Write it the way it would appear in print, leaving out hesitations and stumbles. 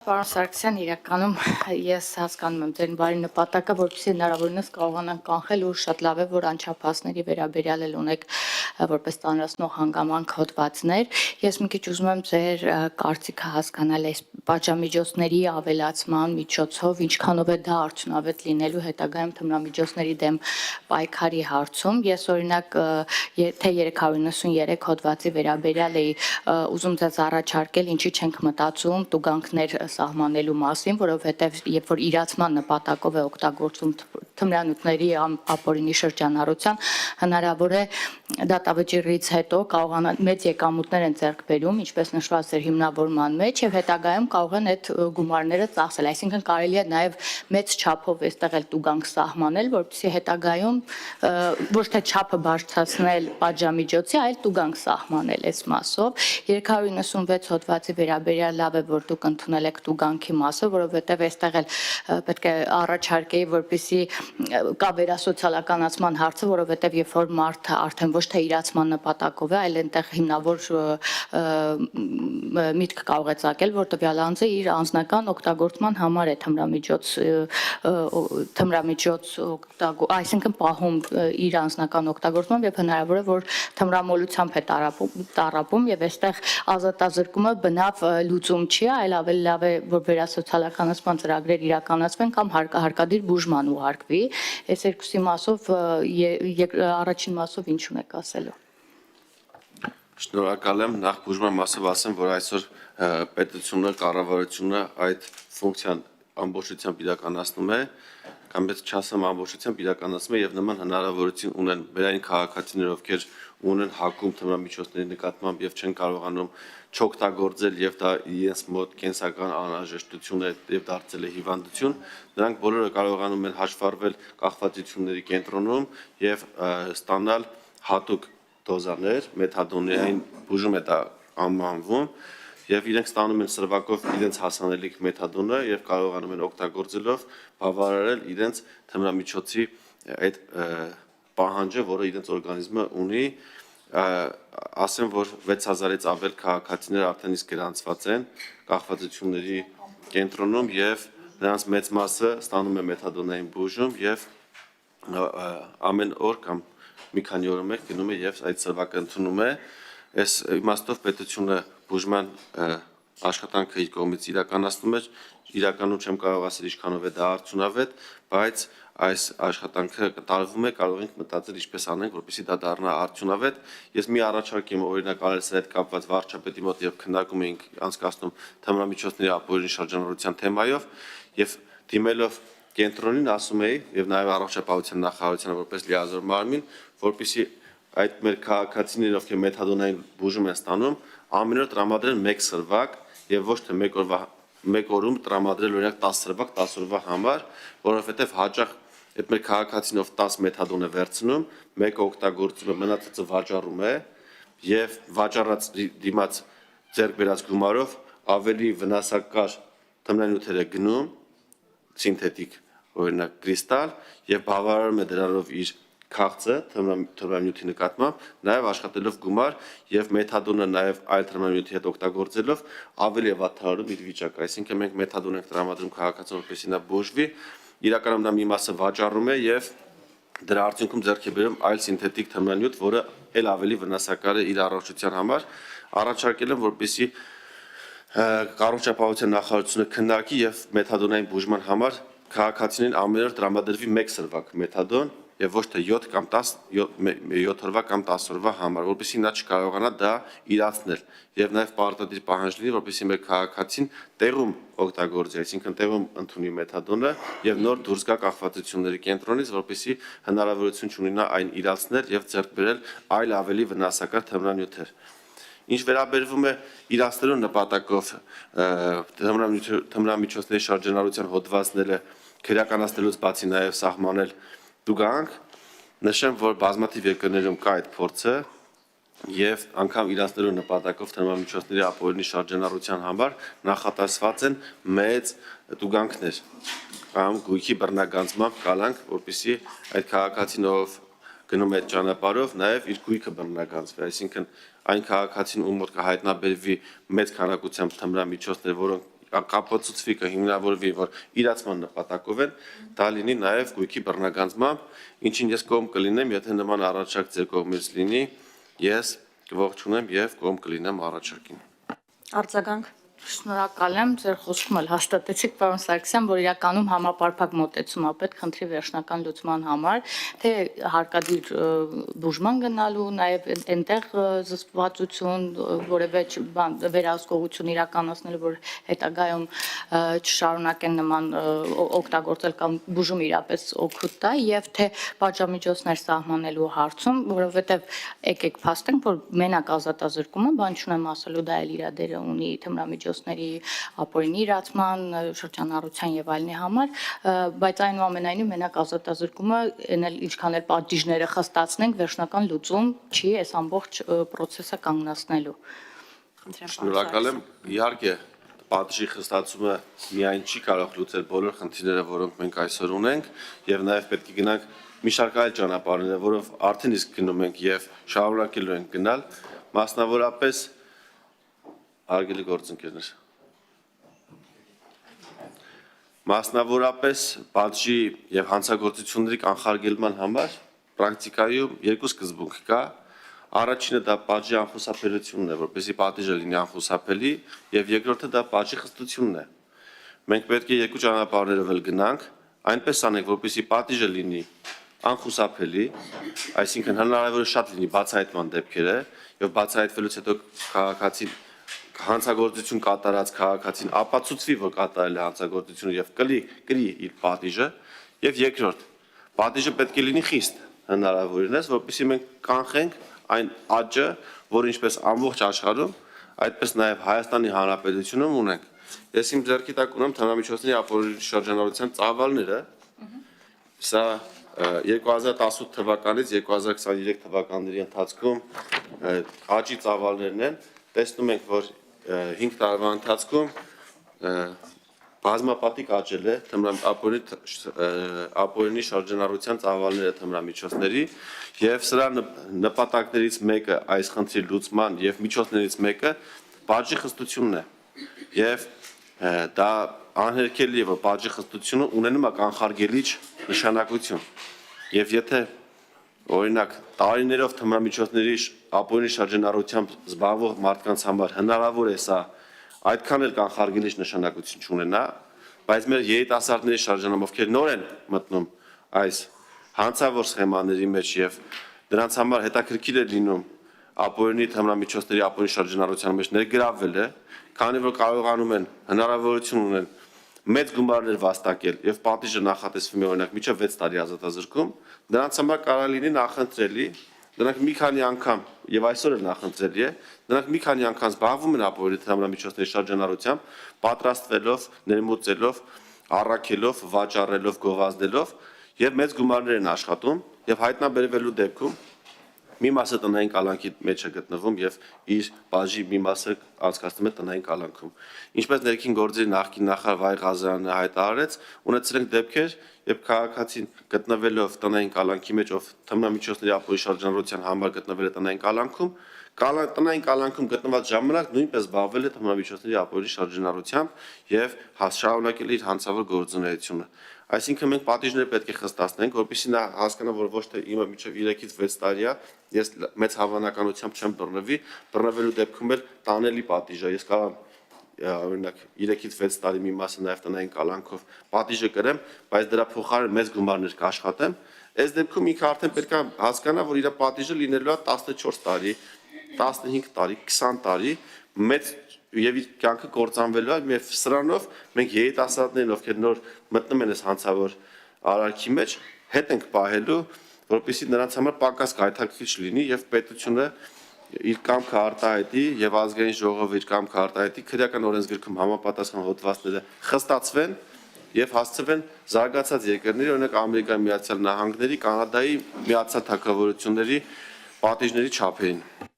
Պարոն Սարգսյան, իրականում ես հասկանում եմ ձեր բարի նպատակը, որպեսզի հնարավորինս կարողանանք կանխել ու շատ լավ է, որ անչափահասների վերաբերյալ էլ ունեք որպես ծանրացնող հանգամանք հոդվածներ։ Ես մի քիչ ուզում եմ ձեր կարծիքը հասկանալ այս պատժամիջոցների ավելացման միջոցով, ինչքանով է դա արդյունավետ լինելու հետագայում թմրամիջոցների դեմ պայքարի հարցում։ Ես օրինակ թե 393 հոդվածի վերաբերյալ էի ուզում ձեզ առաջարկել, ինչի չենք մտածում տուգանքներ սահմանելու մասին, որովհետև երբ որ իրացման նպատակով է օգտագործում թմրանյութերի ապօրինի շրջանառության, հնարավոր է դատավճիռից հետո կարողանան մեծ եկամուտներ են ձեռք բերում, ինչպես նշված էր հիմնավորման մեջ, եւ հետագայում կարող են այդ գումարները ծախսել, այսինքն կարելի է նաեւ մեծ չափով այստեղ էլ տուգանք սահմանել, որպեսզի հետագայում ոչ թե չափը բարձրացնել պատժամիջոցի, այլ տուգանք սահմանել այս մասով։ 396 հոդվածի վերաբերյալ լավ է, որ դուք ընդունել եք տուգանքի մասը, որովհետև այստեղ էլ պետք է առաջարկեի, որպեսզի կա վերասոցիալականացման հարցը, որովհետև երբ որ մարդը արդեն ոչ թե իրացման նպատակով է, այլ այնտեղ հիմնավոր միտք կարող է ծագել, որ տվյալ անձը իր անձնական օգտագործման համար է թմրամիջոց այսինքն պահում իր անձնական օգտագործման եւ հնարավոր է, որ թմրամոլությամբ է տառապում եւ այստեղ ազատազրկումը բնավ լուծում չի, այլ ավելի լավ է, որ վերասոցիալականացման ծրագրեր իրականացվեն կամ հարկադիր բուժման ուղարկվի։ Այս երկուսի մասով առաջին մասով ինչ ունեք ասելու։ Շնորհակալ եմ, նախ բուժման մասով ասեմ, որ այսօր պետությունը, կառավարությունը այդ ֆունկցիան ամբողջությամբ իրականացնում է, կամ ես չասեմ ամբողջությամբ իրականացնում է եւ նման հնարավորություն ունեն մեր այն քաղաքացիներ, ովքեր ունեն հակում թմրամիջոցների նկատմամբ եւ չեն կարողանում չօգտագործել եւ դա իրենց մոտ կենսական անհրաժեշտություն է եւ դարձել է հիվանդություն, նրանք բոլորը կարողանում են հաշվառվել կախվածությունների կենտրոնում եւ ստանալ հատուկ դոզաներ, մեթադոնային բուժում է դա անվանվում եւ իրենք ստանում են սրվակով իրենց հասանելիք մեթադոնը եւ կարողանում են օգտագործելով բավարարել իրենց թմրամիջոցի այդ պահանջը, որը իրենց օրգանիզմը ունի, ասեմ, որ 6000-ից ավել քաղաքացիներ արդեն իսկ գրանցված են կախվածությունների կենտրոնում եւ նրանց մեծ մասը ստանում է մեթադոնային բուժում եւ ամեն օր կամ մի քանի օր մեկ գնում է եւ այդ սրվակը ընդունում է։ Այս իմաստով պետությունը բուժման աշխատանքը իր կողմից իրականացնում է, իրականում չեմ կարող ասել ինչքանով է դա արդյունավետ, բայց այս աշխատանքը կատարվում է, կարող ենք մտածել ինչպես անենք, որպեսզի դա դառնա արդյունավետ։ Ես մի առաջարկ եմ օրինակ արել սրա հետ կապված վարչապետի մոտ եւ քննարկում էինք անցկացնում թմրամիջոցների ապօրինի շրջանառության թեմայով եւ դիմելով կենտրոնին ասում էի եւ նաեւ առողջապահության նախարարությանը որպես լիազոր մարմին, որպեսզի այդ մեր քաղաքացիները, ովքեր մեթադոնային բուժում են ստանում, ամեն օր տրամադրեն 1 սրվակ եւ ոչ թե մեկ օրում տրամադրել օրինակ 10 սրվակ 10 օրվա համար, որովհետեւ հաճախ այդ մեր քաղաքացինով 10 մեթադոն է վերցնում, մեկը օգտագործում է, մնացածը վաճառում է եւ վաճառած դիմաց ձեռք բերած գումարով ավելի վնասակար թմրանյութեր է գնում, սինթետիկ օրինակ կրիստալ եւ բավարարում է դրանով իր քաղցը թմրանյութի նկատմամբ, նաև աշխատելով գումար եւ մեթադոնը նաև այլ թմրանյութի հետ օգտագործելով ավելի է վատթարում իր վիճակը, այսինքն մենք մեթադոն ենք տրամադրում քաղաքացուն, որպեսզի նա բուժվի, իրականում նա մի մասը վաճառում է եւ դրա արդյունքում ձեռք է բերում այլ սինթետիկ թմրանյութ, որը ել ավելի վնասակար է իր առողջության համար, առաջարկել եմ, որպեսզի առողջապահության նախարարությունը քննարկի եւ մեթադոնային բուժման համար քաղաքացիներին ամեն օր տրամադրվի 1 սրվակ մեթադոն եւ ոչ թե 7 կամ 10 7 օրվա կամ 10 օրվա համար, որպեսզի նա չկարողանա դա իրացնել եւ նաեւ պարտադիր պահանջ լինի, որպեսզի մեր քաղաքացին տեղում օգտագործի, այսինքն տեղում ընդունի մեթադոնը եւ նոր դուրս գա կախվածությունների կենտրոնից, որպեսզի հնարավորություն ունենա այն իրացնել եւ ձեռք բերել այլ ավելի վնասակար թմրանյութեր։ Ինչ վերաբերվում է իրացնելու նպատակով թմրամիջոցների շրջանառության հոդվածները քրեականացնելուց բացի նաեւ սահմանել տուգանք, նշեմ, որ բազմաթիվ երկրներում կա այդ փորձը եւ անգամ իրացնելու նպատակով թմրամիջոցների ապօրինի շրջանառության համար նախատեսված են մեծ տուգանքներ կամ գույքի բռնագանձմամբ կալանք, որպեսզի այդ քաղաքացին գնում է այդ ճանապարհով, նաև իր գույքը բռնագանձվի, այսինքն այն քաղաքացին, ում մոտ կհայտնաբերվի մեծ քանակությամբ թմրամիջոցներ, որոնք կապացուցվի կհիմնավորվի, որ իրացման նպատակով են, դա լինի նաև գույքի բռնագանձմամբ, ինչին ես կողմ կլինեմ, եթե նման առաջարկ ձեր կողմից լինի, ես կողջունեմ եւ կողմ կլինեմ առաջարկին։ Արձագանք։ Շնորհակալ եմ, ձեր խոսքում էլ հաստատեցիք, պարոն Սարգսյան, որ իրականում համապարփակ մոտեցում է պետք խնդրի վերջնական լուծման համար, թե հարկադիր բուժման գնալու, նաև այնտեղ զսպվածություն, որևէ վերահսկողություն իրականացնելու, որ հետագայում չշարունակեն նման օգտագործել կամ բուժում իրապես օգուտ տա, եւ թե պատժամիջոցներ սահմանելու հարցում, որովհետեւ եկեք փաստենք, որ մենակ ազատազրկումը, բան չունեմ ասելու, դա էլ իր դերը ունի թմրամիջոցների ապօրինի իրացման, շրջանառության եւ այլնի համար, բայց այնուամենայնիվ մենակ ազատազրկումը էնել ինչքան էլ պատիժները խստացնենք, վերջնական լուծում չի այս ամբողջ process-ը կանգնացնելու։ Շնորհակալ եմ, իհարկե պատժի խստացումը միայն չի կարող լուծել բոլոր խնդիրները, որոնք մենք այսօր ունենք, եւ նաեւ պետք է գնանք մի շարք այլ ճանապարհներ, որով արդեն իսկ գնում ենք եւ շարունակելու ենք գնալ, մասնավորապես Արգելի գործընկերներ։ Մասնավորապես պատժի եւ հանցագործությունների կանխարգելման համար պրակտիկայում երկու սկզբունք կա։ Առաջինը դա պատժի անխուսափելիությունն է, որպեսզի պատիժը լինի անխուսափելի, եւ երկրորդը դա պատժի խստությունն է։ Մենք պետք է երկու ճանապարհներով էլ գնանք, այնպես անենք, որպեսզի պատիժը լինի անխուսափելի, այսինքն հնարավոր է շատ լինի բացահայտման դեպքերը, եւ բացահայտվելուց հետո քաղաքացին հանցագործություն կատարած քաղաքացին ապացուցվի, որ կատարել է հանցագործությունը եւ կրի իր պատիժը, եւ երկրորդ, պատիժը պետք է լինի խիստ հնարավորինս, որպեսզի մենք կանխենք այն աճը, որ ինչպես ամբողջ աշխարհում, այդպես նաեւ Հայաստանի Հանրապետությունում ունենք։ Ես իմ ձեռքի տակ ունեմ թմրամիջոցների ապօրինի շրջանառության ծավալները, սա 2018 թվականից 2023 թվականների ընթացքում աճի ծավալներն են, տեսնում ենք, որ 5 տարվա ընթացքում բազմապատիկ աճել է ապօրինի շրջանառության ծավալները թմրամիջոցների եւ սրա նպատակներից մեկը այս խնդրի լուծման եւ միջոցներից մեկը պատժի խստությունն է եւ դա անհերքելի է, որ պատժի խստությունը ունենում է կանխարգելիչ նշանակություն եւ եթե օրինակ տարիներով թմրամիջոցների ապօրինի շրջանառությամբ զբաղվող մարդկանց համար հնարավոր է սա այդքան էլ կանխարգելիչ նշանակություն չունենա, բայց մեր երիտասարդների շրջանում ովքեր նոր են մտնում այս հանցավոր սխեմաների մեջ եւ դրանց համար հետաքրքիր է լինում ապօրինի թմրամիջոցների ապօրինի շրջանառության մեջ ներգրավվել է, քանի որ կարողանում են հնարավորություն ունեն մեծ գումարներ վաստակել եւ պատիժը նախատեսվում է օրինակ մինչեւ 6 տարի ազատազրկում, դրանց համար կարող լինի նախընտրելի, դրանք մի քանի անգամ եւ այսօր էլ նախընտրելի է, դրանք մի քանի անգամ զբաղվում են ապօրինի թմրամիջոցների շրջանառությամբ, պատրաստվելով, ներմուծելով, առաքելով, վաճառելով, գովազդելով եւ մեծ գումարներ են աշխատում եւ հայտնաբերվելու դեպքում մի մասը տնային կալանքի մեջ է գտնվում եւ իր բաժի մի մասը անցկացնում է տնային կալանքում։ Ինչպես ներքին գործերի նախկին նախարար Վահե Ղազարյանը հայտարարեց, ունեցել ենք դեպքեր, երբ քաղաքացին գտնվելով տնային կալանքի մեջ, ով թմրամիջոցների ապօրինի շրջանառության համար գտնվել է տնային կալանքում, տնային կալանքում գտնված ժամանակ նույնպես զբաղվել է թմրամիջոցների ապօրինի շրջանառությամբ եւ շարունակել իր հանցավոր գործունեությունը։ Այսինքն մենք պատիժները պետք է խստացնենք, որպեսզի նա հասկանա, որ ոչ թե իմը մինչև 3-ից 6 տարի է, ես մեծ հավանականությամբ չեմ բռնվի, բռնվելու դեպքում էլ տանելի պատիժ է։ Ես կարող եմ օրինակ 3-ից 6 տարի մի մասը նաև տնային կալանքով պատիժը կրեմ, բայց դրա փոխարեն մեծ գումարներ կաշխատեմ։ Այս դեպքում ինքը արդեն պետք է հասկանա, որ իր պատիժը լինելու է 14 տարի, 15 տարի, 20 տարի, մեծ եւ իր կյանքը կործանվելու է եւ սրանով մենք երիտասարդներին, ովքեր նոր մտնում են այս հանցավոր արարքի մեջ, հետ ենք պահելու, որպեսզի նրանց համար պակաս կայթակցիչ լինի եւ պետությունը իր կամքը արտահայտի եւ ազգային ժողովը իր կամքը արտահայտի, քրեական օրենսգրքում համապատասխան հոդվածները խստացվեն եւ հասցվեն զարգացած երկրների, օրինակ Ամերիկայի Միացյալ Նահանգների, Կանադայի Միացյալ Թագավորությունների պատիժների չափերին։